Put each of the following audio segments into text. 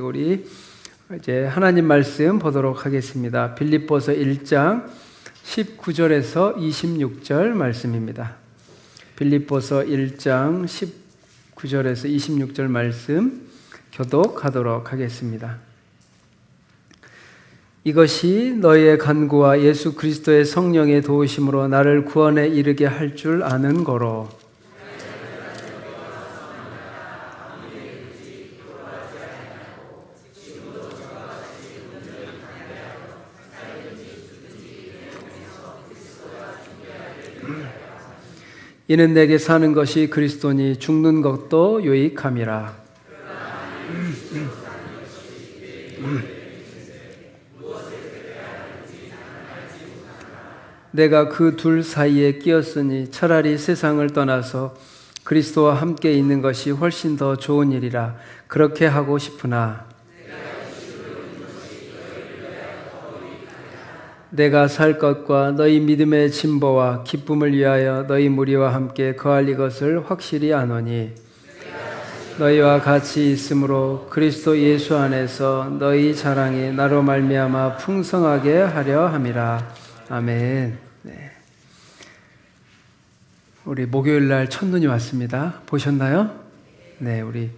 우리 이제 하나님 말씀 보도록 하겠습니다. 빌립보서 1장 19절에서 26절 말씀입니다. 빌립보서 1장 19절에서 26절 말씀 교독하도록 하겠습니다. 이것이 너희의 간구와 예수 그리스도의 성령의 도우심으로 나를 구원에 이르게 할 줄 아는 거로. 이는 내게 사는 것이 그리스도니 죽는 것도 유익함이라. 내가 그 둘 사이에 끼었으니 차라리 세상을 떠나서 그리스도와 함께 있는 것이 훨씬 더 좋은 일이라. 그렇게 하고 싶으나 내가 살 것과 너희 믿음의 진보와 기쁨을 위하여 너희 무리와 함께 거할 이것을 확실히 아노니, 너희와 같이 있으므로 그리스도 예수 안에서 너희 자랑이 나로 말미암아 풍성하게 하려 함이라. 아멘. 네. 우리 목요일 날 첫눈이 왔습니다. 보셨나요? 네, 우리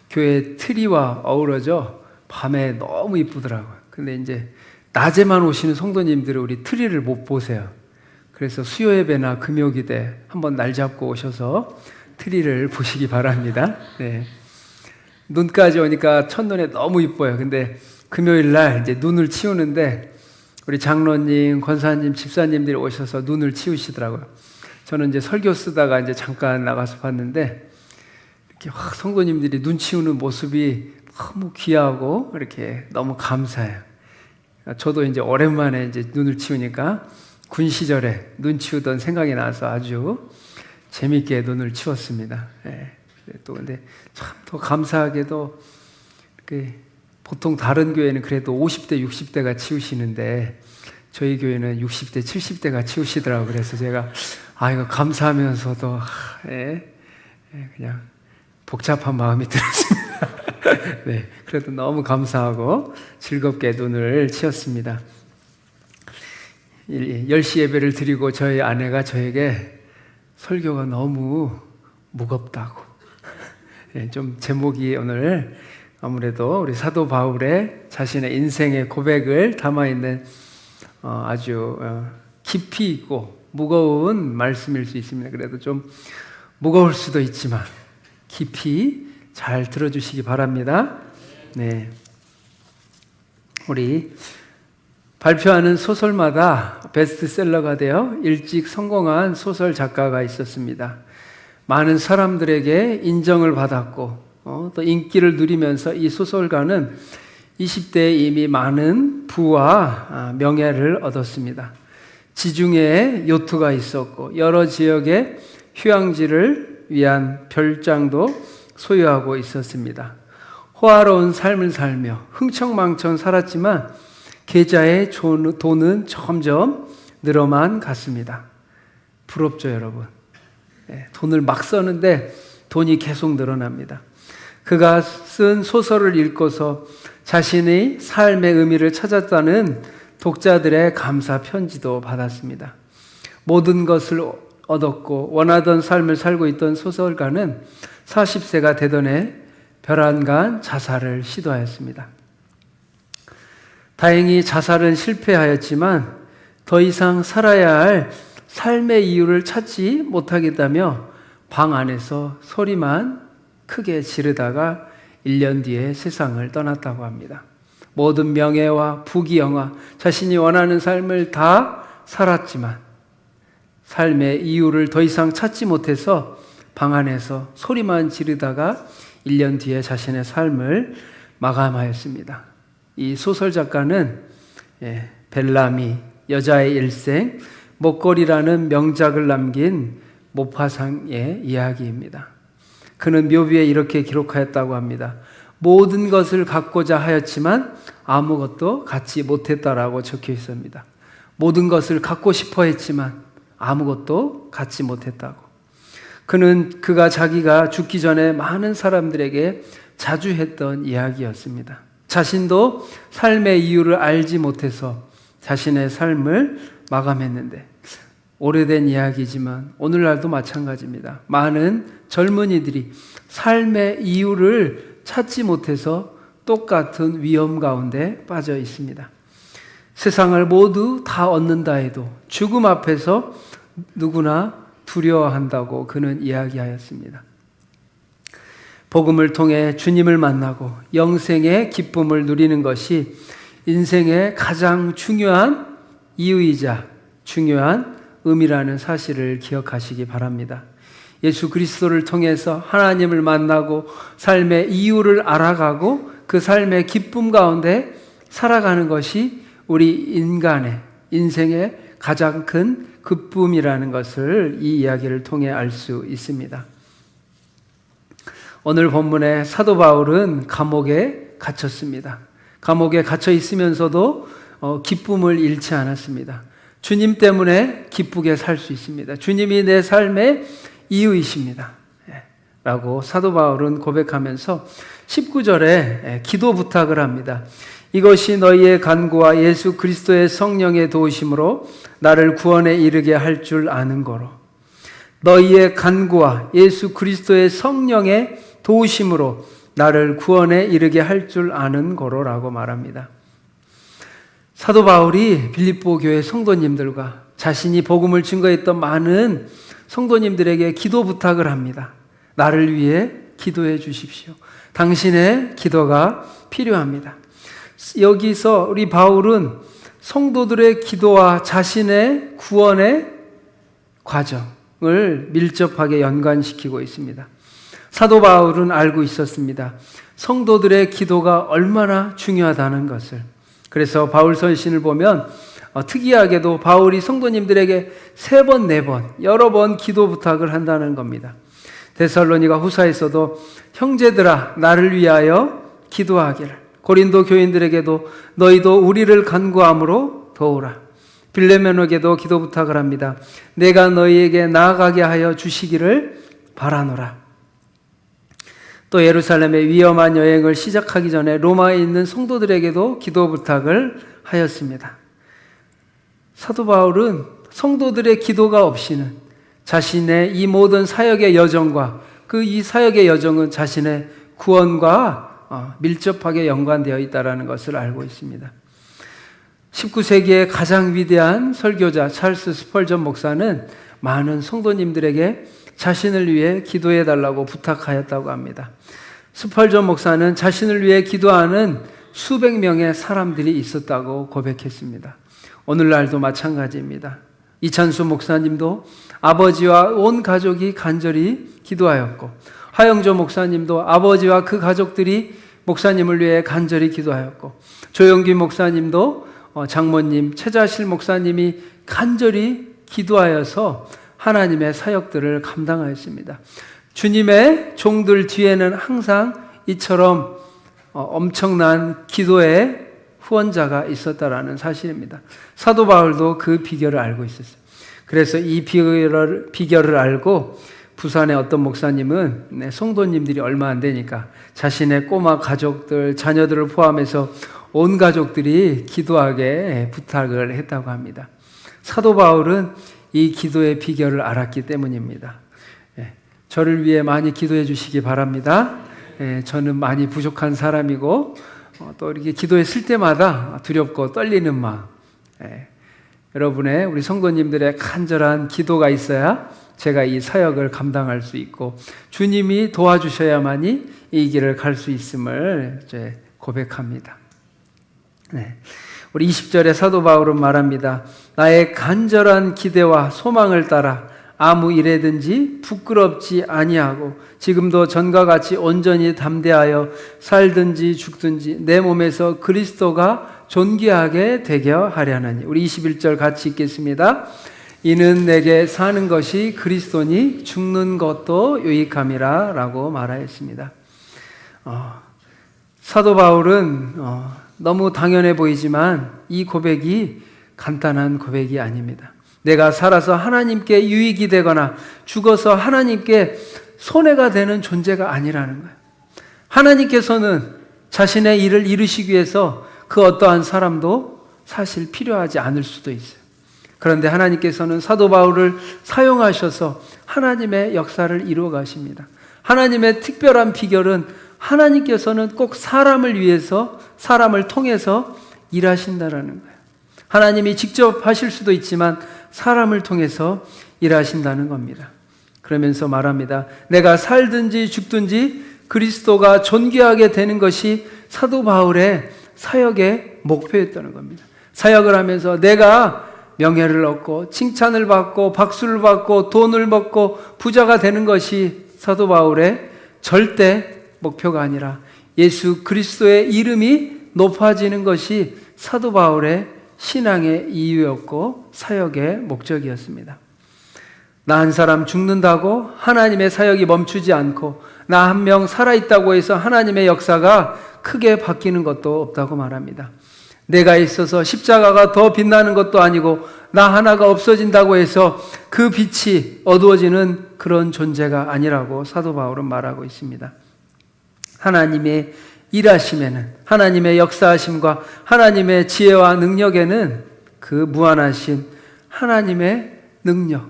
교회 트리와 어우러져 밤에 너무 이쁘더라고요. 근데 이제 낮에만 오시는 성도님들은 우리 트리를 못 보세요. 그래서 수요 예배나 금요 기대 한번 날 잡고 오셔서 트리를 보시기 바랍니다. 네. 눈까지 오니까 첫눈에 너무 이뻐요. 근데 금요일 날 이제 눈을 치우는데 우리 장로님, 권사님, 집사님들이 오셔서 눈을 치우시더라고요. 저는 이제 설교 쓰다가 이제 잠깐 나가서 봤는데 이렇게 확 성도님들이 눈 치우는 모습이 너무 귀하고 이렇게 너무 감사해요. 저도 이제 오랜만에 이제 눈을 치우니까 군 시절에 눈 치우던 생각이 나서 아주 재밌게 눈을 치웠습니다. 예. 또 근데 참 더 감사하게도 보통 다른 교회는 그래도 50대, 60대가 치우시는데 저희 교회는 60대, 70대가 치우시더라고요. 그래서 제가 이거 감사하면서도 그냥 복잡한 마음이 들었습니다. 네, 그래도 너무 감사하고 즐겁게 눈을 치웠습니다. 10시 예배를 드리고 저희 아내가 저에게 설교가 너무 무겁다고, 좀 제목이 오늘 아무래도 우리 사도 바울의 자신의 인생의 고백을 담아있는 아주 깊이 있고 무거운 말씀일 수 있습니다. 그래도 좀 무거울 수도 있지만 깊이 잘 들어주시기 바랍니다. 네, 우리 발표하는 소설마다 베스트셀러가 되어 일찍 성공한 소설 작가가 있었습니다. 많은 사람들에게 인정을 받았고 또 인기를 누리면서 이 소설가는 20대에 이미 많은 부와 명예를 얻었습니다. 지중해에 요트가 있었고 여러 지역의 휴양지를 위한 별장도 소유하고 있었습니다. 호화로운 삶을 살며 흥청망청 살았지만 계좌의 돈은 점점 늘어만 갔습니다. 부럽죠, 여러분? 돈을 막 썼는데 돈이 계속 늘어납니다. 그가 쓴 소설을 읽고서 자신의 삶의 의미를 찾았다는 독자들의 감사 편지도 받았습니다. 모든 것을 얻었고 원하던 삶을 살고 있던 소설가는 40세가 되던 해 벼랑간 자살을 시도하였습니다. 다행히 자살은 실패하였지만 더 이상 살아야 할 삶의 이유를 찾지 못하겠다며 방 안에서 소리만 크게 지르다가 1년 뒤에 세상을 떠났다고 합니다. 모든 명예와 부귀영화, 자신이 원하는 삶을 다 살았지만 삶의 이유를 더 이상 찾지 못해서 방 안에서 소리만 지르다가 1년 뒤에 자신의 삶을 마감하였습니다. 이 소설 작가는 벨라미, 여자의 일생, 목걸이라는 명작을 남긴 모파상의 이야기입니다. 그는 묘비에 이렇게 기록하였다고 합니다. 모든 것을 갖고자 하였지만 아무것도 갖지 못했다라고 적혀 있습니다. 모든 것을 갖고 싶어 했지만 아무것도 갖지 못했다고. 그가 자기가 죽기 전에 많은 사람들에게 자주 했던 이야기였습니다. 자신도 삶의 이유를 알지 못해서 자신의 삶을 마감했는데, 오래된 이야기지만 오늘날도 마찬가지입니다. 많은 젊은이들이 삶의 이유를 찾지 못해서 똑같은 위험 가운데 빠져 있습니다. 세상을 모두 다 얻는다 해도 죽음 앞에서 누구나 두려워한다고 그는 이야기하였습니다. 복음을 통해 주님을 만나고 영생의 기쁨을 누리는 것이 인생의 가장 중요한 이유이자 중요한 의미라는 사실을 기억하시기 바랍니다. 예수 그리스도를 통해서 하나님을 만나고 삶의 이유를 알아가고 그 삶의 기쁨 가운데 살아가는 것이 우리 인간의 인생의 가장 큰 기쁨이라는 것을 이 이야기를 통해 알 수 있습니다. 오늘 본문의 사도 바울은 감옥에 갇혔습니다. 감옥에 갇혀 있으면서도 기쁨을 잃지 않았습니다. 주님 때문에 기쁘게 살 수 있습니다. 주님이 내 삶의 이유이십니다. 라고 사도 바울은 고백하면서 19절에 기도 부탁을 합니다. 이것이 너희의 간구와 예수 그리스도의 성령의 도우심으로 나를 구원에 이르게 할 줄 아는 거로. 너희의 간구와 예수 그리스도의 성령의 도우심으로 나를 구원에 이르게 할 줄 아는 거로라고 말합니다. 사도 바울이 빌립보 교회 성도님들과 자신이 복음을 증거했던 많은 성도님들에게 기도 부탁을 합니다. 나를 위해 기도해 주십시오. 당신의 기도가 필요합니다. 여기서 우리 바울은 성도들의 기도와 자신의 구원의 과정을 밀접하게 연관시키고 있습니다. 사도 바울은 알고 있었습니다. 성도들의 기도가 얼마나 중요하다는 것을. 그래서 바울 서신을 보면 특이하게도 바울이 성도님들에게 3번, 4번, 여러 번 기도 부탁을 한다는 겁니다. 데살로니가 후서에서도 형제들아 나를 위하여 기도하기를, 고린도 교인들에게도 너희도 우리를 간구함으로 도우라. 빌레몬에게도 기도 부탁을 합니다. 내가 너희에게 나아가게 하여 주시기를 바라노라. 또 예루살렘의 위험한 여행을 시작하기 전에 로마에 있는 성도들에게도 기도 부탁을 하였습니다. 사도 바울은 성도들의 기도가 없이는 자신의 이 모든 사역의 여정과 이 사역의 여정은 자신의 구원과 밀접하게 연관되어 있다는 것을 알고 있습니다. 19세기의 가장 위대한 설교자 찰스 스펄전 목사는 많은 성도님들에게 자신을 위해 기도해 달라고 부탁하였다고 합니다. 스펄전 목사는 자신을 위해 기도하는 수백 명의 사람들이 있었다고 고백했습니다. 오늘날도 마찬가지입니다. 이찬수 목사님도 아버지와 온 가족이 간절히 기도하였고, 화영조 목사님도 아버지와 그 가족들이 목사님을 위해 간절히 기도하였고, 조영기 목사님도 장모님 최자실 목사님이 간절히 기도하여서 하나님의 사역들을 감당하였습니다. 주님의 종들 뒤에는 항상 이처럼 엄청난 기도의 후원자가 있었다라는 사실입니다. 사도 바울도 그 비결을 알고 있었어요. 그래서 이 비결을 알고 부산의 어떤 목사님은 성도님들이 얼마 안 되니까 자신의 꼬마 가족들, 자녀들을 포함해서 온 가족들이 기도하게 부탁을 했다고 합니다. 사도 바울은 이 기도의 비결을 알았기 때문입니다. 저를 위해 많이 기도해 주시기 바랍니다. 저는 많이 부족한 사람이고 또 이렇게 기도했을 때마다 두렵고 떨리는 마음, 여러분의 우리 성도님들의 간절한 기도가 있어야 제가 이 사역을 감당할 수 있고 주님이 도와주셔야만이 이 길을 갈 수 있음을 이제 고백합니다. 우리 20절에 사도 바울은 말합니다. 나의 간절한 기대와 소망을 따라 아무 일에든지 부끄럽지 아니하고 지금도 전과 같이 온전히 담대하여 살든지 죽든지 내 몸에서 그리스도가 존귀하게 되게 하려느니. 우리 21절 같이 읽겠습니다. 이는 내게 사는 것이 그리스도니 죽는 것도 유익함이라 라고 말하였습니다. 사도 바울은 너무 당연해 보이지만 이 고백이 간단한 고백이 아닙니다. 내가 살아서 하나님께 유익이 되거나 죽어서 하나님께 손해가 되는 존재가 아니라는 거예요. 하나님께서는 자신의 일을 이루시기 위해서 그 어떠한 사람도 사실 필요하지 않을 수도 있어요. 그런데 하나님께서는 사도 바울을 사용하셔서 하나님의 역사를 이루어 가십니다. 하나님의 특별한 비결은 하나님께서는 꼭 사람을 위해서, 사람을 통해서 일하신다라는 거예요. 하나님이 직접 하실 수도 있지만 사람을 통해서 일하신다는 겁니다. 그러면서 말합니다. 내가 살든지 죽든지 그리스도가 존귀하게 되는 것이 사도 바울의 사역의 목표였다는 겁니다. 사역을 하면서 내가 명예를 얻고 칭찬을 받고 박수를 받고 돈을 받고 부자가 되는 것이 사도 바울의 절대 목표가 아니라 예수 그리스도의 이름이 높아지는 것이 사도 바울의 신앙의 이유였고 사역의 목적이었습니다. 나 한 사람 죽는다고 하나님의 사역이 멈추지 않고 나 한 명 살아있다고 해서 하나님의 역사가 크게 바뀌는 것도 없다고 말합니다. 내가 있어서 십자가가 더 빛나는 것도 아니고 나 하나가 없어진다고 해서 그 빛이 어두워지는 그런 존재가 아니라고 사도 바울은 말하고 있습니다. 하나님의 일하심에는, 하나님의 역사하심과 하나님의 지혜와 능력에는 그 무한하신 하나님의 능력,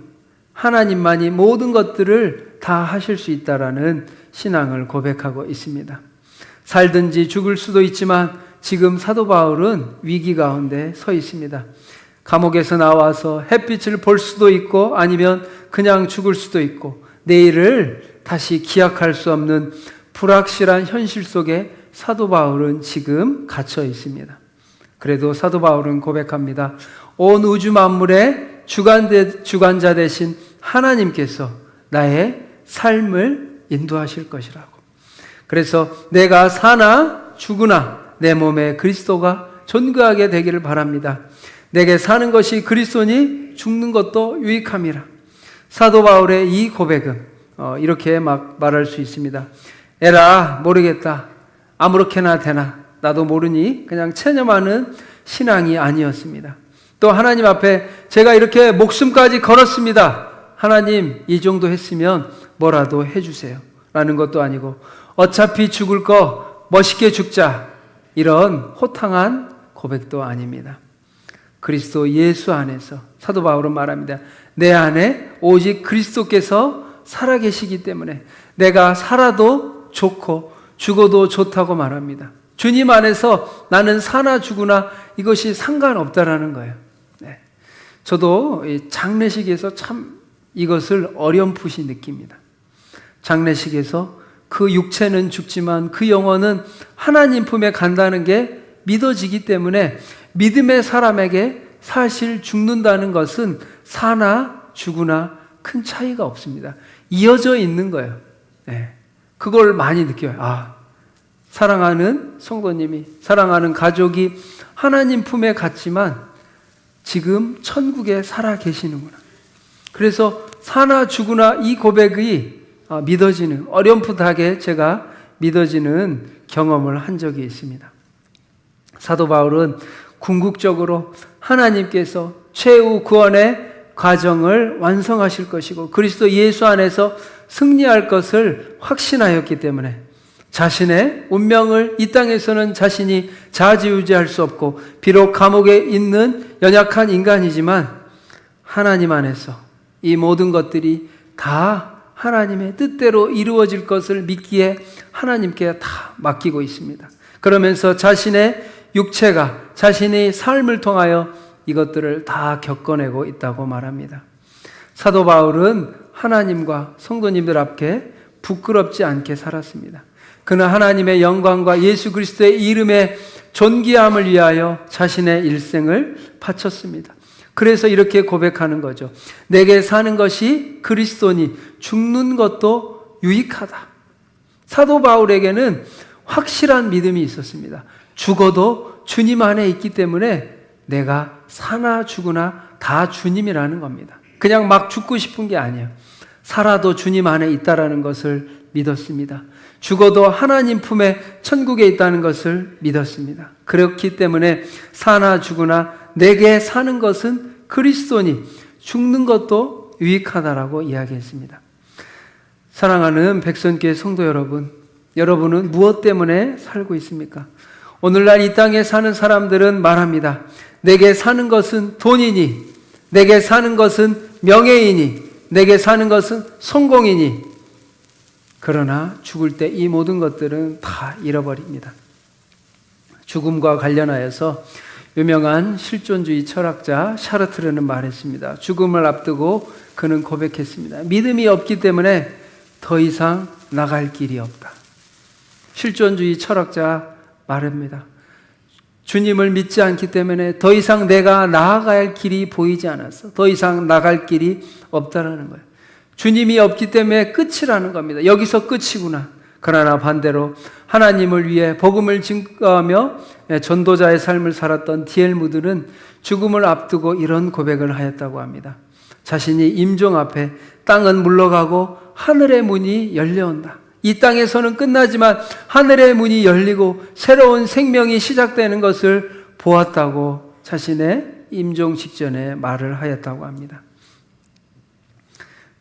하나님만이 모든 것들을 다 하실 수 있다라는 신앙을 고백하고 있습니다. 살든지 죽을 수도 있지만 지금 사도 바울은 위기 가운데 서 있습니다. 감옥에서 나와서 햇빛을 볼 수도 있고 아니면 그냥 죽을 수도 있고 내일을 다시 기약할 수 없는 불확실한 현실 속에 사도 바울은 지금 갇혀 있습니다. 그래도 사도 바울은 고백합니다. 온 우주 만물의 주관자 되신 하나님께서 나의 삶을 인도하실 것이라고. 그래서 내가 사나 죽으나 내 몸에 그리스도가 존귀하게 되기를 바랍니다. 내게 사는 것이 그리스도니 죽는 것도 유익함이라. 사도 바울의 이 고백은 이렇게 막 말할 수 있습니다. 에라 모르겠다. 아무렇게나 되나 나도 모르니 그냥 체념하는 신앙이 아니었습니다. 또 하나님 앞에 제가 이렇게 목숨까지 걸었습니다. 하나님 이 정도 했으면 뭐라도 해주세요 라는 것도 아니고 어차피 죽을 거 멋있게 죽자 이런 호탕한 고백도 아닙니다. 그리스도 예수 안에서 사도 바울은 말합니다. 내 안에 오직 그리스도께서 살아계시기 때문에 내가 살아도 좋고 죽어도 좋다고 말합니다. 주님 안에서 나는 사나 죽으나 이것이 상관없다라는 거예요. 네. 저도 장례식에서 참 이것을 어렴풋이 느낍니다. 장례식에서 그 육체는 죽지만 그 영혼은 하나님 품에 간다는 게 믿어지기 때문에 믿음의 사람에게 사실 죽는다는 것은 사나 죽으나 큰 차이가 없습니다. 이어져 있는 거예요. 네. 그걸 많이 느껴요. 아, 사랑하는 성도님이, 사랑하는 가족이 하나님 품에 갔지만 지금 천국에 살아 계시는구나. 그래서 사나 죽으나 이 고백이 믿어지는, 어렴풋하게 제가 믿어지는 경험을 한 적이 있습니다. 사도 바울은 궁극적으로 하나님께서 최후 구원의 과정을 완성하실 것이고 그리스도 예수 안에서 승리할 것을 확신하였기 때문에 자신의 운명을 이 땅에서는 자신이 좌지우지할 수 없고 비록 감옥에 있는 연약한 인간이지만 하나님 안에서 이 모든 것들이 다 하나님의 뜻대로 이루어질 것을 믿기에 하나님께 다 맡기고 있습니다. 그러면서 자신의 육체가 자신의 삶을 통하여 이것들을 다 겪어내고 있다고 말합니다. 사도 바울은 하나님과 성도님들 앞에 부끄럽지 않게 살았습니다. 그는 하나님의 영광과 예수 그리스도의 이름의 존귀함을 위하여 자신의 일생을 바쳤습니다. 그래서 이렇게 고백하는 거죠. 내게 사는 것이 그리스도니 죽는 것도 유익하다. 사도 바울에게는 확실한 믿음이 있었습니다. 죽어도 주님 안에 있기 때문에 내가 사나 죽으나 다 주님이라는 겁니다. 그냥 막 죽고 싶은 게 아니에요. 살아도 주님 안에 있다라는 것을 믿었습니다. 죽어도 하나님 품에 천국에 있다는 것을 믿었습니다. 그렇기 때문에 사나 죽으나 내게 사는 것은 그리스도니 죽는 것도 유익하다라고 이야기했습니다. 사랑하는 백선교회 성도 여러분, 여러분은 무엇 때문에 살고 있습니까? 오늘날 이 땅에 사는 사람들은 말합니다. 내게 사는 것은 돈이니, 내게 사는 것은 명예이니, 내게 사는 것은 성공이니. 그러나 죽을 때 이 모든 것들은 다 잃어버립니다. 죽음과 관련하여서 유명한 실존주의 철학자 샤르트르는 말했습니다. 죽음을 앞두고 그는 고백했습니다. 믿음이 없기 때문에 더 이상 나갈 길이 없다. 실존주의 철학자 말합니다. 주님을 믿지 않기 때문에 더 이상 내가 나아갈 길이 보이지 않았어. 더 이상 나갈 길이 없다라는 거예요. 주님이 없기 때문에 끝이라는 겁니다. 여기서 끝이구나. 그러나 반대로 하나님을 위해 복음을 증거하며 전도자의 삶을 살았던 D.L. 무드는 죽음을 앞두고 이런 고백을 하였다고 합니다. 자신이 임종 앞에 땅은 물러가고 하늘의 문이 열려온다. 이 땅에서는 끝나지만 하늘의 문이 열리고 새로운 생명이 시작되는 것을 보았다고 자신의 임종 직전에 말을 하였다고 합니다.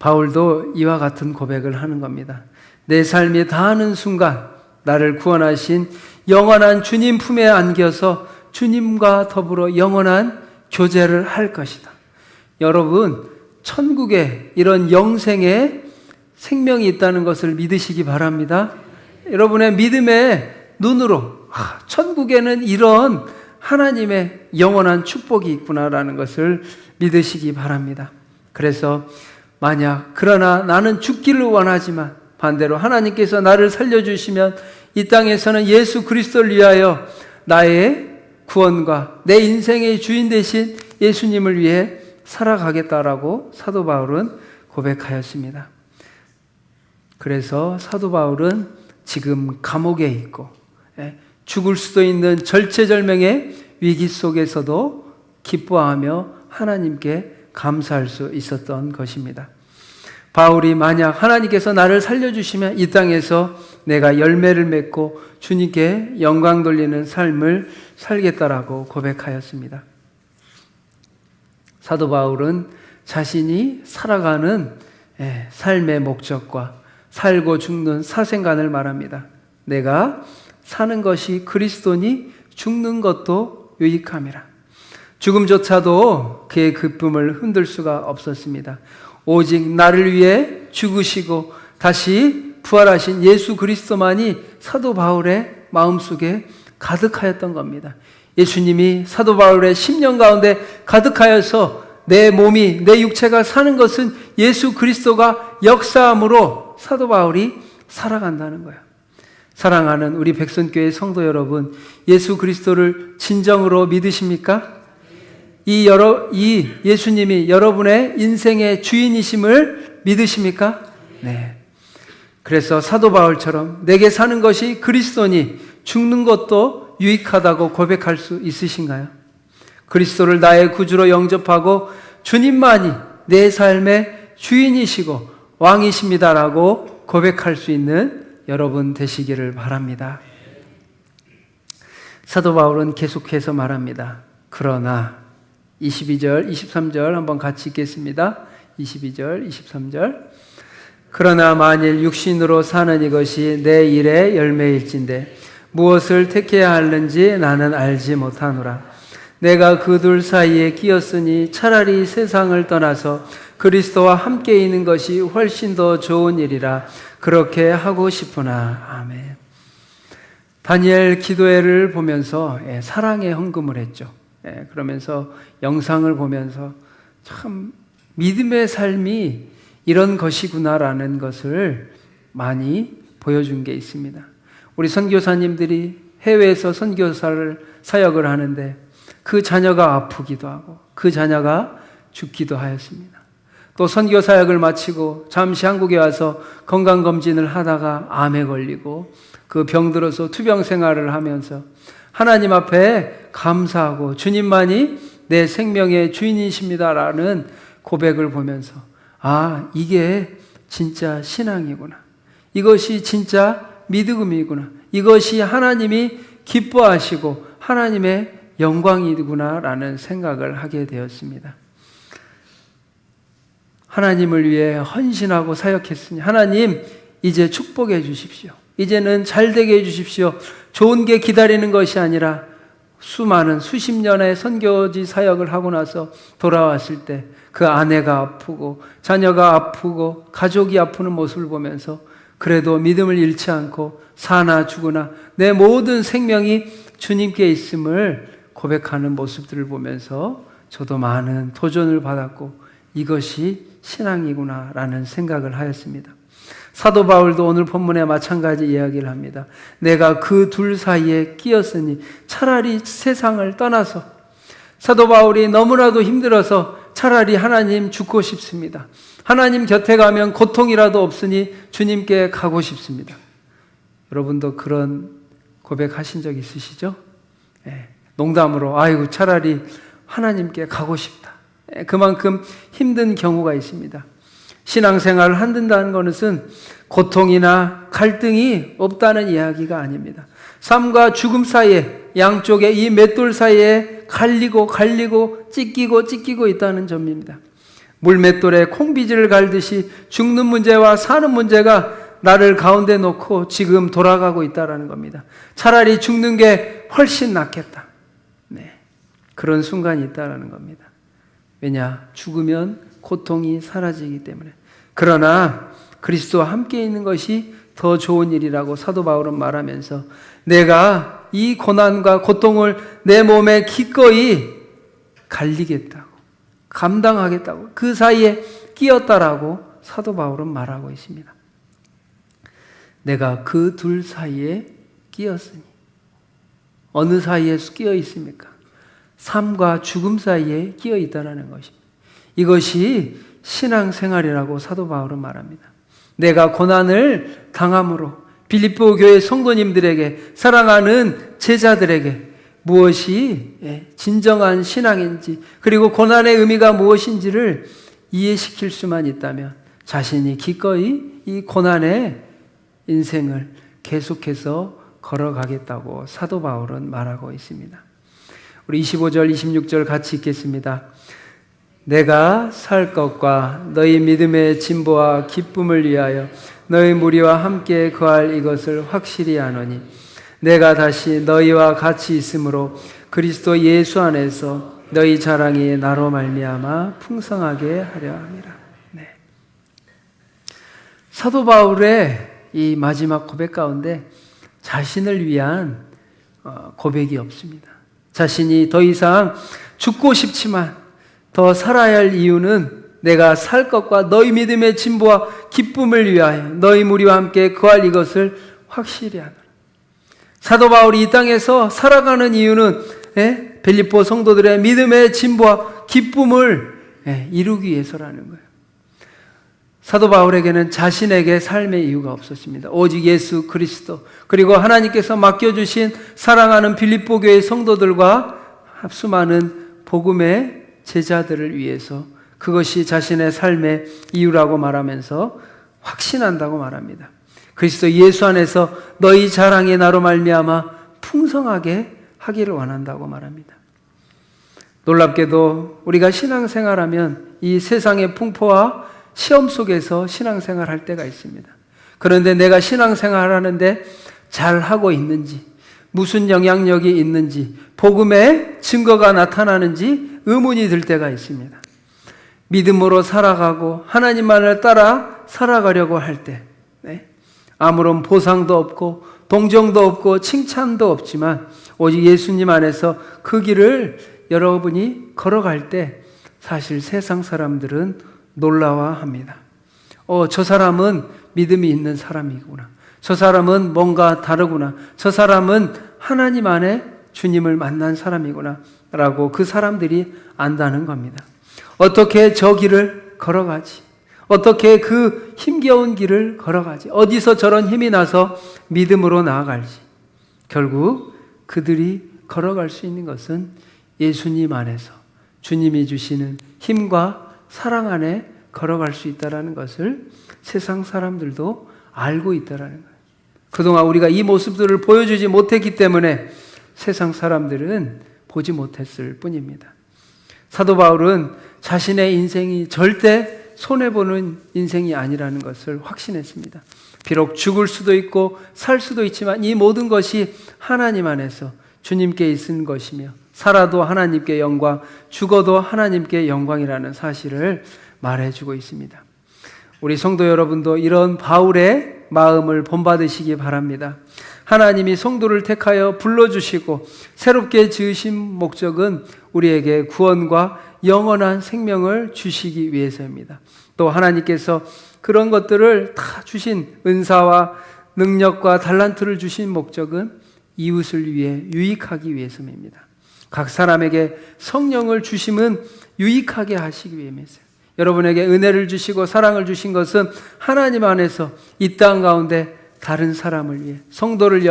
바울도 이와 같은 고백을 하는 겁니다. 내 삶이 다하는 순간 나를 구원하신 영원한 주님 품에 안겨서 주님과 더불어 영원한 교제를 할 것이다. 여러분, 천국에 이런 영생의 생명이 있다는 것을 믿으시기 바랍니다. 여러분의 믿음의 눈으로 천국에는 이런 하나님의 영원한 축복이 있구나라는 것을 믿으시기 바랍니다. 그래서 만약 그러나 나는 죽기를 원하지만 반대로 하나님께서 나를 살려주시면 이 땅에서는 예수 그리스도를 위하여 나의 구원과 내 인생의 주인 되신 예수님을 위해 살아가겠다라고 사도 바울은 고백하였습니다. 그래서 사도 바울은 지금 감옥에 있고 죽을 수도 있는 절체절명의 위기 속에서도 기뻐하며 하나님께 감사할 수 있었던 것입니다. 바울이 만약 하나님께서 나를 살려주시면 이 땅에서 내가 열매를 맺고 주님께 영광 돌리는 삶을 살겠다라고 고백하였습니다. 사도 바울은 자신이 살아가는 삶의 목적과 살고 죽는 사생관을 말합니다. 내가 사는 것이 그리스도니 죽는 것도 유익함이라. 죽음조차도 그의 기쁨을 흔들 수가 없었습니다. 오직 나를 위해 죽으시고 다시 부활하신 예수 그리스도만이 사도 바울의 마음속에 가득하였던 겁니다. 예수님이 사도 바울의 심령 가운데 가득하여서 내 몸이, 내 육체가 사는 것은 예수 그리스도가 역사함으로 사도 바울이 살아간다는 거예요. 사랑하는 우리 백선교회 성도 여러분, 예수 그리스도를 진정으로 믿으십니까? 이 예수님이 여러분의 인생의 주인이심을 믿으십니까? 네. 그래서 사도 바울처럼 내게 사는 것이 그리스도니 죽는 것도 유익하다고 고백할 수 있으신가요? 그리스도를 나의 구주로 영접하고 주님만이 내 삶의 주인이시고 왕이십니다라고 고백할 수 있는 여러분 되시기를 바랍니다. 사도 바울은 계속해서 말합니다. 그러나 22절, 23절 한번 같이 읽겠습니다. 22절, 23절. 그러나 만일 육신으로 사는 이것이 내 일의 열매일진데 무엇을 택해야 하는지 나는 알지 못하노라. 내가 그 둘 사이에 끼었으니 차라리 세상을 떠나서 그리스도와 함께 있는 것이 훨씬 더 좋은 일이라 그렇게 하고 싶으나. 아멘. 다니엘 기도회를 보면서 사랑의 헌금을 했죠. 그러면서 영상을 보면서 참 믿음의 삶이 이런 것이구나라는 것을 많이 보여준 게 있습니다. 우리 선교사님들이 해외에서 선교사를 사역을 하는데 그 자녀가 아프기도 하고 그 자녀가 죽기도 하였습니다. 또 선교 사역을 마치고 잠시 한국에 와서 건강검진을 하다가 암에 걸리고 그 병들어서 투병 생활을 하면서 하나님 앞에 감사하고 주님만이 내 생명의 주인이십니다라는 고백을 보면서 이게 진짜 신앙이구나. 이것이 진짜 믿음이구나. 이것이 하나님이 기뻐하시고 하나님의 영광이구나라는 생각을 하게 되었습니다. 하나님을 위해 헌신하고 사역했으니 하나님 이제 축복해 주십시오. 이제는 잘 되게 해주십시오. 좋은 게 기다리는 것이 아니라 수많은 수십 년의 선교지 사역을 하고 나서 돌아왔을 때 그 아내가 아프고 자녀가 아프고 가족이 아프는 모습을 보면서 그래도 믿음을 잃지 않고 사나 죽으나 내 모든 생명이 주님께 있음을 고백하는 모습들을 보면서 저도 많은 도전을 받았고 이것이 신앙이구나라는 생각을 하였습니다. 사도 바울도 오늘 본문에 마찬가지 이야기를 합니다. 내가 그 둘 사이에 끼었으니 차라리 세상을 떠나서, 사도 바울이 너무나도 힘들어서 차라리 하나님 죽고 싶습니다. 하나님 곁에 가면 고통이라도 없으니 주님께 가고 싶습니다. 여러분도 그런 고백하신 적 있으시죠? 농담으로 아이고 차라리 하나님께 가고 싶다. 그만큼 힘든 경우가 있습니다. 신앙생활을 한다는 것은 고통이나 갈등이 없다는 이야기가 아닙니다. 삶과 죽음 사이에, 양쪽에 이 맷돌 사이에 갈리고 찢기고 있다는 점입니다. 물맷돌에 콩비지를 갈듯이 죽는 문제와 사는 문제가 나를 가운데 놓고 지금 돌아가고 있다는 겁니다. 차라리 죽는 게 훨씬 낫겠다. 그런 순간이 있다는 겁니다. 왜냐? 죽으면 고통이 사라지기 때문에. 그러나 그리스도와 함께 있는 것이 더 좋은 일이라고 사도 바울은 말하면서 내가 이 고난과 고통을 내 몸에 기꺼이 갈리겠다고, 감당하겠다고 그 사이에 끼었다라고 사도 바울은 말하고 있습니다. 내가 그 둘 사이에 끼었으니. 어느 사이에 끼어 있습니까? 삶과 죽음 사이에 끼어 있다는 것입니다. 이것이 신앙생활이라고 사도 바울은 말합니다. 내가 고난을 당함으로 빌립보 교회 성도님들에게, 사랑하는 제자들에게 무엇이 진정한 신앙인지, 그리고 고난의 의미가 무엇인지를 이해시킬 수만 있다면 자신이 기꺼이 이 고난의 인생을 계속해서 걸어가겠다고 사도 바울은 말하고 있습니다. 우리 25절, 26절 같이 읽겠습니다. 내가 살 것과 너희 믿음의 진보와 기쁨을 위하여 너희 무리와 함께 거할 이것을 확실히 아노니 내가 다시 너희와 같이 있으므로 그리스도 예수 안에서 너희 자랑이 나로 말미암아 풍성하게 하려 함이라. 사도 바울의 이 마지막 고백 가운데 자신을 위한 고백이 없습니다. 자신이 더 이상 죽고 싶지만 더 살아야 할 이유는 내가 살 것과 너희 믿음의 진보와 기쁨을 위하여 너희 무리와 함께 거할 이것을 확실히 하노라. 사도 바울이 이 땅에서 살아가는 이유는 빌립보 성도들의 믿음의 진보와 기쁨을 이루기 위해서라는 거예요. 사도 바울에게는 자신에게 삶의 이유가 없었습니다. 오직 예수 그리스도, 그리고 하나님께서 맡겨주신 사랑하는 빌립보 교회 성도들과 수많은 복음의 제자들을 위해서, 그것이 자신의 삶의 이유라고 말하면서 확신한다고 말합니다. 그리스도 예수 안에서 너희 자랑이 나로 말미암아 풍성하게 하기를 원한다고 말합니다. 놀랍게도 우리가 신앙생활하면 이 세상의 풍포와 시험 속에서 신앙생활할 때가 있습니다. 그런데 내가 신앙생활하는데 잘하고 있는지, 무슨 영향력이 있는지, 복음의 증거가 나타나는지 의문이 들 때가 있습니다. 믿음으로 살아가고 하나님만을 따라 살아가려고 할 때 아무런 보상도 없고 동정도 없고 칭찬도 없지만 오직 예수님 안에서 그 길을 여러분이 걸어갈 때 사실 세상 사람들은 놀라워합니다. 저 사람은 믿음이 있는 사람이구나. 저 사람은 뭔가 다르구나. 저 사람은 하나님 안에 주님을 만난 사람이구나 라고 그 사람들이 안다는 겁니다. 어떻게 저 길을 걸어가지? 어떻게 그 힘겨운 길을 걸어가지? 어디서 저런 힘이 나서 믿음으로 나아갈지? 결국 그들이 걸어갈 수 있는 것은 예수님 안에서 주님이 주시는 힘과 사랑 안에 걸어갈 수 있다는 것을 세상 사람들도 알고 있다는 거예요. 그동안 우리가 이 모습들을 보여주지 못했기 때문에 세상 사람들은 보지 못했을 뿐입니다. 사도 바울은 자신의 인생이 절대 손해보는 인생이 아니라는 것을 확신했습니다. 비록 죽을 수도 있고 살 수도 있지만 이 모든 것이 하나님 안에서 주님께 있는 것이며 살아도 하나님께 영광, 죽어도 하나님께 영광이라는 사실을 말해주고 있습니다. 우리 성도 여러분도 이런 바울의 마음을 본받으시기 바랍니다. 하나님이 성도를 택하여 불러주시고 새롭게 지으신 목적은 우리에게 구원과 영원한 생명을 주시기 위해서입니다. 또 하나님께서 그런 것들을 다 주신 은사와 능력과 달란트를 주신 목적은 이웃을 위해 유익하기 위해서입니다. 각 사람에게 성령을 주심은 유익하게 하시기 위해서입니다. 여러분에게 은혜를 주시고 사랑을 주신 것은 하나님 안에서 이 땅 가운데 다른 사람을 위해, 성도를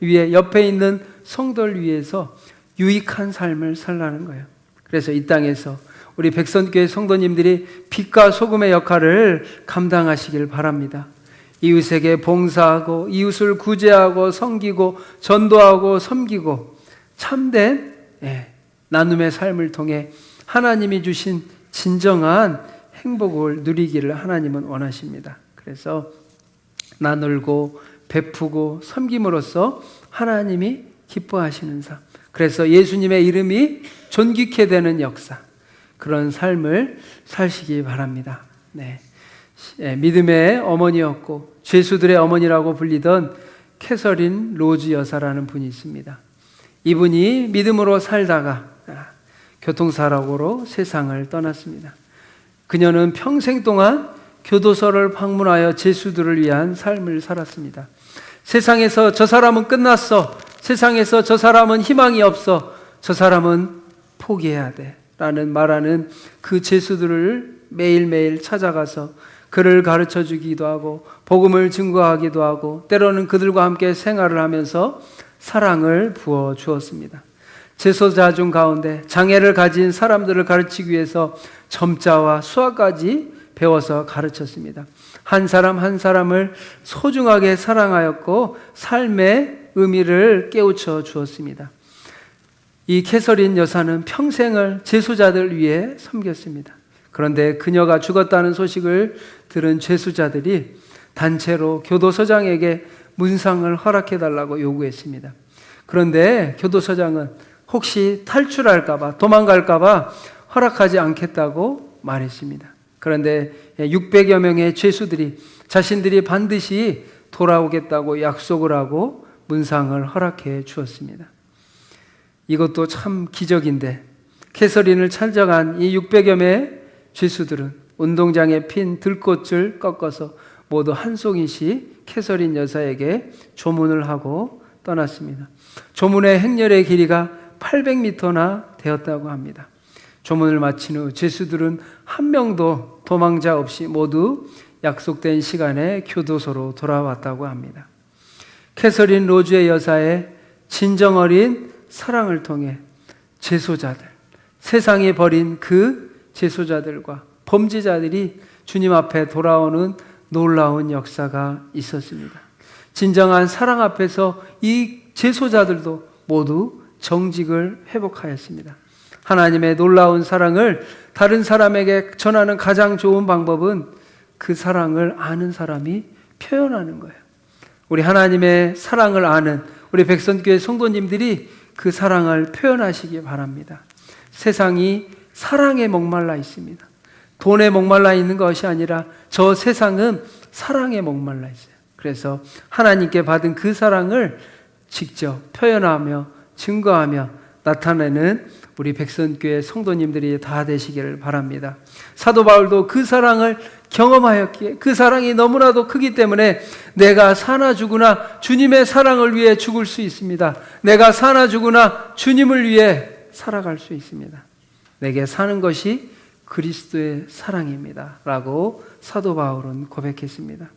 위해, 옆에 있는 성도를 위해서 유익한 삶을 살라는 거예요. 그래서 이 땅에서 우리 백선교회 성도님들이 빛과 소금의 역할을 감당하시길 바랍니다. 이웃에게 봉사하고 이웃을 구제하고 섬기고 전도하고 섬기고 참된 나눔의 삶을 통해 하나님이 주신 진정한 행복을 누리기를 하나님은 원하십니다. 그래서 나누고 베푸고 섬김으로써 하나님이 기뻐하시는 삶, 그래서 예수님의 이름이 존귀케 되는 역사, 그런 삶을 사시기 바랍니다. 믿음의 어머니였고 죄수들의 어머니라고 불리던 캐서린 로즈 여사라는 분이 있습니다. 이분이 믿음으로 살다가 교통사고로 세상을 떠났습니다. 그녀는 평생 동안 교도소를 방문하여 죄수들을 위한 삶을 살았습니다. 세상에서 저 사람은 끝났어, 세상에서 저 사람은 희망이 없어, 저 사람은 포기해야 돼 라는 말하는 그 죄수들을 매일매일 찾아가서 그를 가르쳐 주기도 하고 복음을 증거하기도 하고 때로는 그들과 함께 생활을 하면서 사랑을 부어 주었습니다. 재소자 중 가운데 장애를 가진 사람들을 가르치기 위해서 점자와 수학까지 배워서 가르쳤습니다. 한 사람 한 사람을 소중하게 사랑하였고 삶의 의미를 깨우쳐 주었습니다. 이 캐서린 여사는 평생을 재소자들 위해 섬겼습니다. 그런데 그녀가 죽었다는 소식을 들은 죄수자들이 단체로 교도소장에게 문상을 허락해달라고 요구했습니다. 그런데 교도소장은 혹시 탈출할까봐, 도망갈까봐 허락하지 않겠다고 말했습니다. 그런데 600여 명의 죄수들이 자신들이 반드시 돌아오겠다고 약속을 하고 문상을 허락해 주었습니다. 이것도 참 기적인데 캐서린을 찾아간 이 600여 명의 죄수들은 운동장에 핀 들꽃을 꺾어서 모두 한 송이씩 캐서린 여사에게 조문을 하고 떠났습니다. 조문의 행렬의 길이가 800m나 되었다고 합니다. 조문을 마친 후 죄수들은 한 명도 도망자 없이 모두 약속된 시간에 교도소로 돌아왔다고 합니다. 캐서린 로즈의 여사의 진정 어린 사랑을 통해 재소자들, 세상에 버린 그 재소자들과 범죄자들이 주님 앞에 돌아오는 놀라운 역사가 있었습니다. 진정한 사랑 앞에서 이 재소자들도 모두 정직을 회복하였습니다. 하나님의 놀라운 사랑을 다른 사람에게 전하는 가장 좋은 방법은 그 사랑을 아는 사람이 표현하는 거예요. 우리 하나님의 사랑을 아는 우리 백선교회 성도님들이 그 사랑을 표현하시기 바랍니다. 세상이 사랑에 목말라 있습니다. 돈에 목말라 있는 것이 아니라 저 세상은 사랑에 목말라 있어요. 그래서 하나님께 받은 그 사랑을 직접 표현하며 증거하며 나타내는 우리 백선교회 성도님들이 다 되시기를 바랍니다. 사도 바울도 그 사랑을 경험하였기에 그 사랑이 너무나도 크기 때문에 내가 사나 죽으나 주님의 사랑을 위해 죽을 수 있습니다. 내가 사나 죽으나 주님을 위해 살아갈 수 있습니다. 내게 사는 것이 그리스도의 사랑입니다 라고 사도 바울은 고백했습니다.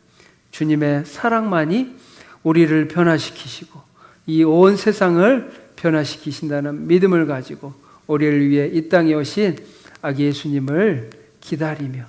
주님의 사랑만이 우리를 변화시키시고 이 온 세상을 변화시키신다는 믿음을 가지고 우리를 위해 이 땅에 오신 아기 예수님을 기다리며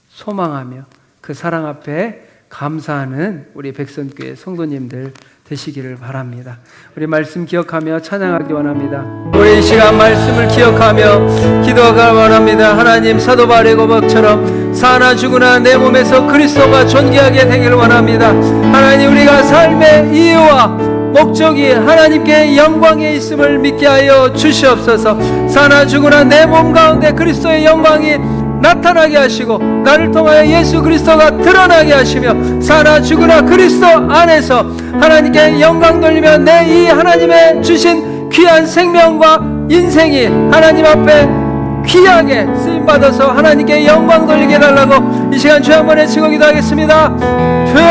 소망하며 그 사랑 앞에 감사하는 우리 백선교회 성도님들 되시기를 바랍니다. 우리 말씀 기억하며 찬양하기 원합니다. 우리 이 시간 말씀을 기억하며 기도하기 원합니다. 하나님, 사도 바울의 고백처럼 사나 죽으나 내 몸에서 그리스도가 존귀하게 되기를 원합니다. 하나님, 우리가 삶의 이유와 목적이 하나님께 영광에 있음을 믿게 하여 주시옵소서. 사나 죽으나 내 몸 가운데 그리스도의 영광이 나타나게 하시고 나를 통하여 예수 그리스도가 드러나게 하시며 사나 죽으나 그리스도 안에서 하나님께 영광 돌리며 내 이 하나님의 주신 귀한 생명과 인생이 하나님 앞에 귀하게 쓰임받아서 하나님께 영광 돌리게 해달라고 이 시간 주여 한번 외치고 기도하겠습니다. 주여,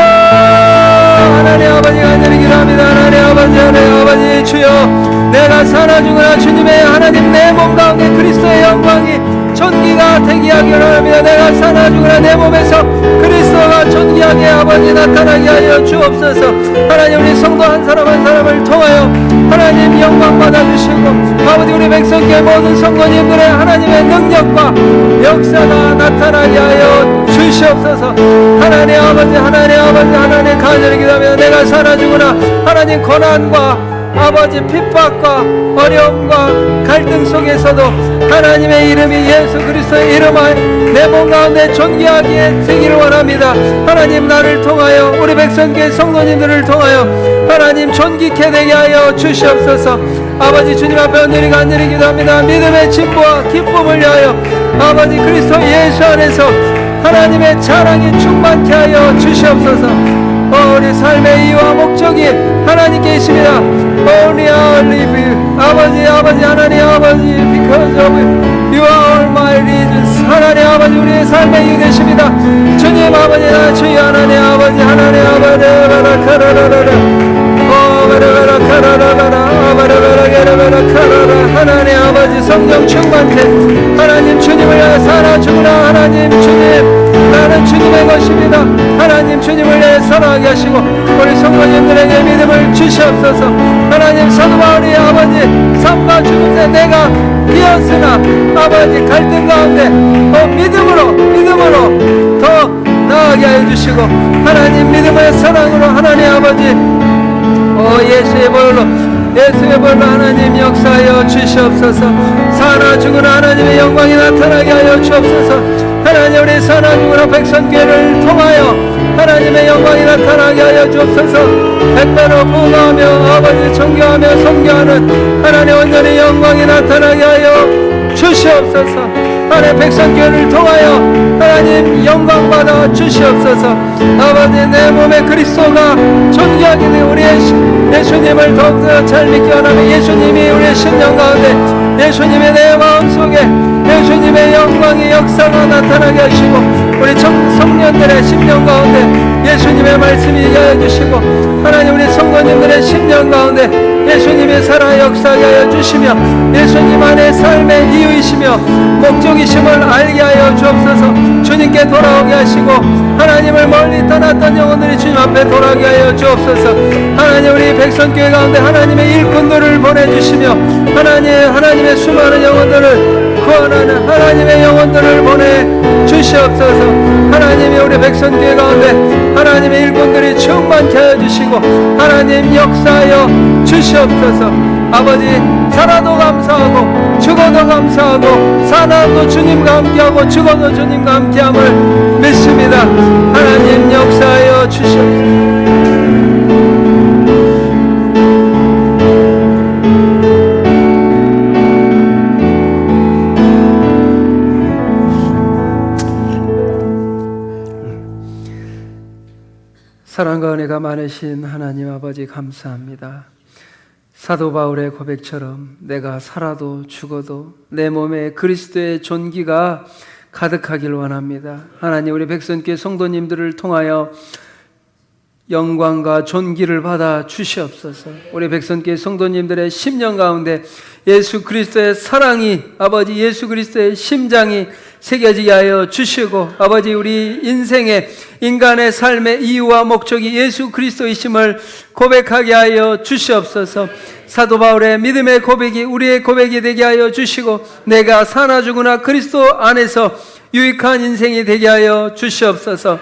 하나님 아버지 간절히 기도합니다. 하나님 아버지, 하나님 아버지, 주여, 내가 사나 죽으나 주님의 하나님 내 몸 가운데 그리스도의 영광이 존귀가 되게 하기 원합니다. 내가 사나 죽으나 내 몸에서 그리스도가 존귀하게 아버지 나타나게 하여 주옵소서. 하나님, 우리 성도 한 사람 한 사람을 통하여 하나님 영광 받아주시고 아버지 우리 백성교회 모든 성도님들의 하나님의 능력과 역사가 나타나게 하여 주시옵소서. 하나님 아버지, 하나님 아버지, 하나님 간절히 기도하며 내가 사나 죽으나 하나님 고난과 아버지 핍박과 어려움과 갈등 속에서도 하나님의 이름이 예수 그리스도의 이름을 내 몸 가운데 존귀하게 되기를 원합니다. 하나님, 나를 통하여 우리 백성교회 성도님들을 통하여 하나님 존귀케 되게 하여 주시옵소서. 아버지, 주님 앞에 온전히 간절히 기도합니다. 믿음의 진보와 기쁨을 위하여 아버지 그리스도 예수 안에서 하나님의 자랑이 충만케 하여 주시옵소서. 우리 삶의 이유와 목적이 하나님께 있습니다. Only I live, 아버지, 아버지, 하나님 아버지, because of you are all my reasons. 하나님 아버지, 우리의 삶의 이유 되십니다. 주님 아버지, 나 주여 하나님 아버지, 하나님 아버지, 하나님 아버지 성령 충만케 하나님 주님을 위해 살아 죽으나 하나님 주님 나는 주님의 것입니다. 하나님 주님을 위해 살아가게 하시고 우리 성도님들에게 믿음을 주시옵소서. 하나님, 사도 바울이 아버지 삶과 죽음에 내가 비었으나 아버지 갈등 가운데 믿음으로 더 나아가게 하여 주시고 하나님 믿음의 사랑으로 하나님 아버지 예수의 벌로 하나님 역사하여 주시옵소서. 사나 죽으나 하나님의 영광이 나타나게 하여 주옵소서. 하나님, 우리 사나 죽으나 백성교회를 통하여 하나님의 영광이 나타나게 하여 주옵소서. 백배로 부응하며 아버지 존경하며 섬겨하는 하나님 온전히 영광이 나타나게 하여 주시옵소서. 하나님, 백성교회를 통하여 하나님 영광 받아 주시옵소서. 아버지, 내 몸에 그리스도가 존귀하게 되 우리의 예수님을 더욱더 잘 믿기 원하며 예수님이 우리의 심령 가운데 예수님의 내 마음속에 예수님의 영광의 역사가 나타나게 하시고 우리 성년들의 심령 가운데 예수님의 말씀이 임하여 주시고 하나님, 우리 성도님들의 심령 가운데 예수님의 살아 역사하게 하여 주시며 예수님 안에 삶의 이유이시며 목적이심을 알게 하여 주옵소서. 주님께 돌아오게 하시고 하나님을 멀리 떠났던 영혼들이 주님 앞에 돌아오게 하여 주옵소서. 하나님, 우리 백성교회 가운데 하나님의 일꾼들을 보내주시며 하나님의 수많은 영혼들을 구원하는 하나님의 영혼들을 보내주시옵소서. 하나님이 우리 백성교회 가운데 하나님의 일꾼들이 충만케 하여 주시고 하나님 역사하여 주시옵소서. 아버지, 살아도 감사하고 죽어도 감사하고 사나도 주님과 함께하고 죽어도 주님과 함께함을 믿습니다. 하나님 역사하여 주시옵소서. 사랑과 은혜가 많으신 하나님 아버지 감사합니다. 사도 바울의 고백처럼 내가 살아도 죽어도 내 몸에 그리스도의 존귀가 가득하길 원합니다. 하나님, 우리 백성교회 성도님들을 통하여 영광과 존귀를 받아 주시옵소서. 우리 백성교회 성도님들의 심령 가운데 예수 그리스도의 사랑이 아버지 예수 그리스도의 심장이 새겨지게 하여 주시고 아버지, 우리 인생의 인간의 삶의 이유와 목적이 예수 그리스도이심을 고백하게 하여 주시옵소서. 사도 바울의 믿음의 고백이 우리의 고백이 되게 하여 주시고 내가 사나 죽으나 그리스도 안에서 유익한 인생이 되게 하여 주시옵소서.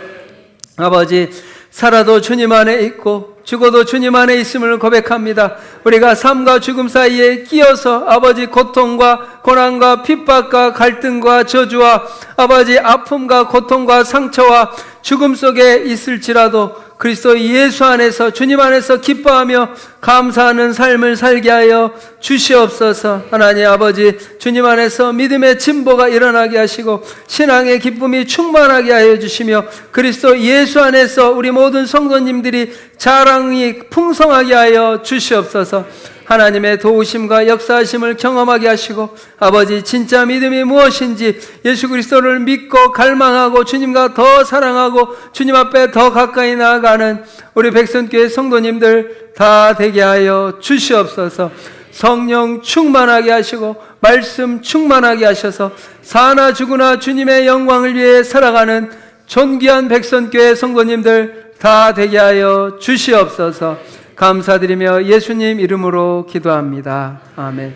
아버지, 살아도 주님 안에 있고 죽어도 주님 안에 있음을 고백합니다. 우리가 삶과 죽음 사이에 끼어서 아버지 고통과 고난과 핍박과 갈등과 저주와 아버지 아픔과 고통과 상처와 죽음 속에 있을지라도 그리스도 예수 안에서 주님 안에서 기뻐하며 감사하는 삶을 살게 하여 주시옵소서. 하나님 아버지, 주님 안에서 믿음의 진보가 일어나게 하시고 신앙의 기쁨이 충만하게 하여 주시며 그리스도 예수 안에서 우리 모든 성도님들이 자랑이 풍성하게 하여 주시옵소서. 하나님의 도우심과 역사하심을 경험하게 하시고 아버지, 진짜 믿음이 무엇인지 예수 그리스도를 믿고 갈망하고 주님과 더 사랑하고 주님 앞에 더 가까이 나아가는 우리 백선교회 성도님들 다 되게 하여 주시옵소서. 성령 충만하게 하시고 말씀 충만하게 하셔서 사나 죽으나 주님의 영광을 위해 살아가는 존귀한 백선교회 성도님들 다 되게 하여 주시옵소서. 감사드리며 예수님 이름으로 기도합니다. 아멘.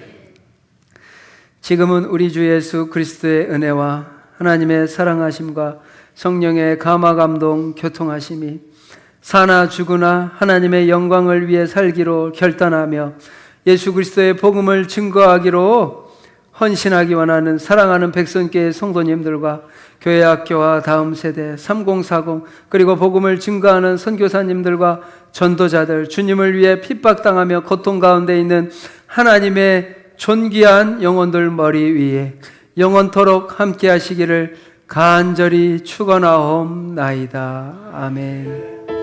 지금은 우리 주 예수 그리스도의 은혜와 하나님의 사랑하심과 성령의 감화감동 교통하심이 사나 죽으나 하나님의 영광을 위해 살기로 결단하며 예수 그리스도의 복음을 증거하기로 헌신하기 원하는 사랑하는 백성교회 성도님들과 교회 학교와 다음 세대 3040 그리고 복음을 증거하는 선교사님들과 전도자들, 주님을 위해 핍박당하며 고통 가운데 있는 하나님의 존귀한 영혼들 머리 위에 영원토록 함께 하시기를 간절히 축원하옵나이다. 아멘.